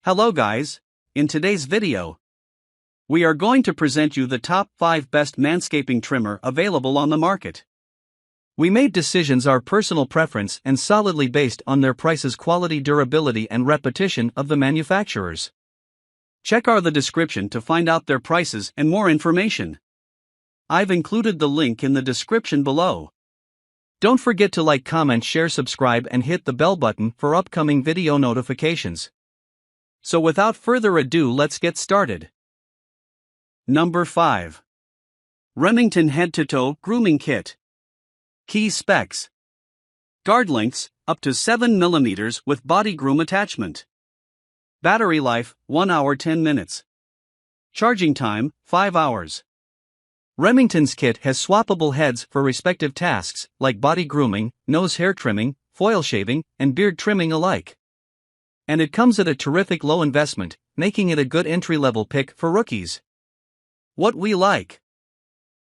Hello guys, in today's video, we are going to present you the top 5 best manscaping trimmer available on the market. We made decisions our personal preference and solidly based on their prices, quality, durability and repetition of the manufacturers. Check the description to find out their prices and more information. I've included the link in the description below. Don't forget to like, comment, share, subscribe and hit the bell button for upcoming video notifications. So without further ado, let's get started. Number 5. Remington Head-to-Toe Grooming Kit. Key specs: guard lengths, up to 7 mm with body groom attachment. Battery life, 1 hour 10 minutes. Charging time, 5 hours. Remington's kit has swappable heads for respective tasks, like body grooming, nose hair trimming, foil shaving, and beard trimming alike. And it comes at a terrific low investment, making it a good entry-level pick for rookies. What we like: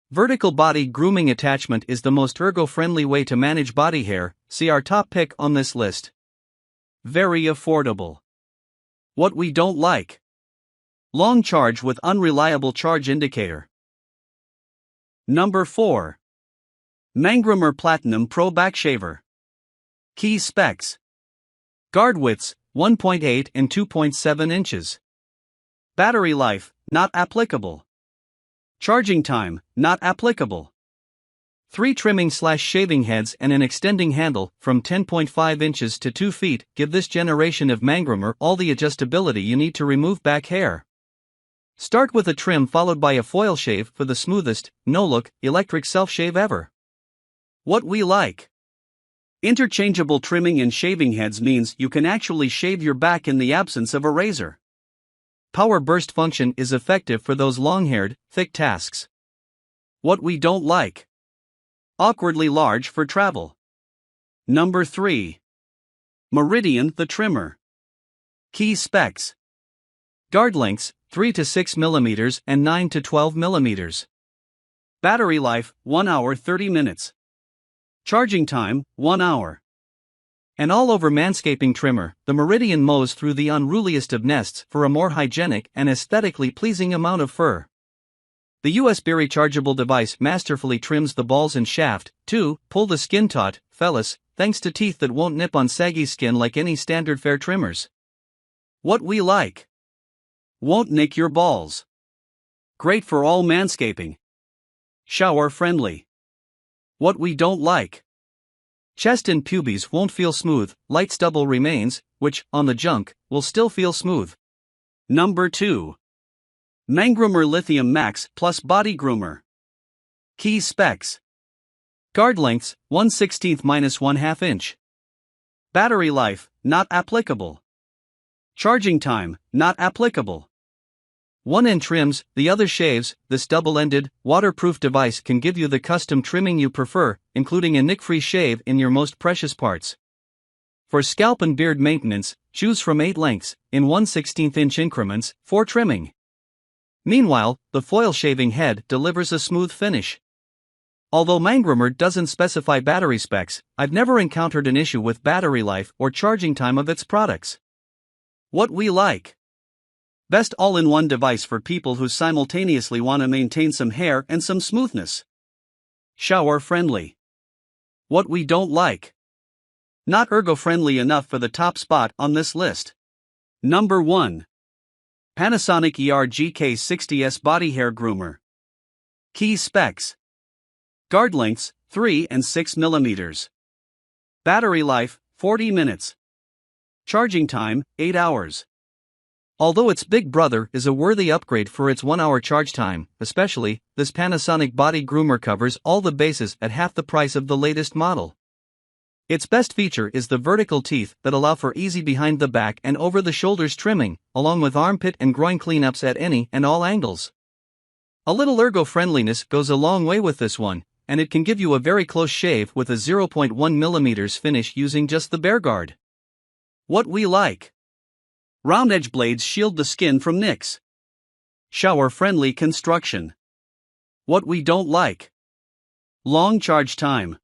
vertical body grooming attachment is the most ergo-friendly way to manage body hair. See our top pick on this list. Very affordable. What we don't like: long charge with unreliable charge indicator. Number 4. MANGROOMER Platinum Pro Back Shaver. Key specs: guard widths, 1.8 and 2.7 inches. Battery life, not applicable. Charging time, not applicable. 3 trimming/shaving heads and an extending handle from 10.5 inches to 2 feet give this generation of MANGROOMER all the adjustability you need to remove back hair. Start with a trim followed by a foil shave for the smoothest, no-look, electric self-shave ever. What we like: interchangeable trimming and shaving heads means you can actually shave your back in the absence of a razor. Power burst function is effective for those long-haired, thick tasks. What we don't like: awkwardly large for travel. Number 3. Meridian the Trimmer. Key specs: guard lengths, 3 to 6 mm and 9 to 12 mm. Battery life, 1 hour 30 minutes. Charging time, 1 hour. An all-over manscaping trimmer, the Meridian mows through the unruliest of nests for a more hygienic and aesthetically pleasing amount of fur. The USB rechargeable device masterfully trims the balls and shaft, to pull the skin taut, fellas, thanks to teeth that won't nip on saggy skin like any standard fare trimmers. What we like: won't nick your balls. Great for all manscaping. Shower friendly. What we don't like: chest and pubes won't feel smooth, light stubble remains, which, on the junk, will still feel smooth. Number 2. Mangroomer Lithium Max Plus Body Groomer. Key specs: guard lengths, 1/16-1/2 inch. Battery life, not applicable. Charging time, not applicable. One end trims, the other shaves. This double-ended, waterproof device can give you the custom trimming you prefer, including a nick-free shave in your most precious parts. For scalp and beard maintenance, choose from 8 lengths, in 1/16 inch increments, for trimming. Meanwhile, the foil shaving head delivers a smooth finish. Although MANGROOMER doesn't specify battery specs, I've never encountered an issue with battery life or charging time of its products. What we like: best all-in-one device for people who simultaneously want to maintain some hair and some smoothness. Shower friendly. What we don't like: not ergo-friendly enough for the top spot on this list. Number 1. Panasonic ER GK60S Body Hair Groomer. Key specs: guard lengths, 3 and 6 mm. Battery life, 40 minutes. Charging time, 8 hours. Although its big brother is a worthy upgrade for its 1 hour charge time, especially, this Panasonic body groomer covers all the bases at half the price of the latest model. Its best feature is the vertical teeth that allow for easy behind the back and over the shoulders trimming, along with armpit and groin cleanups at any and all angles. A little ergo-friendliness goes a long way with this one, and it can give you a very close shave with a 0.1 mm finish using just the bare guard. What we like: round edge blades shield the skin from nicks. Shower-friendly construction. What we don't like: long charge time.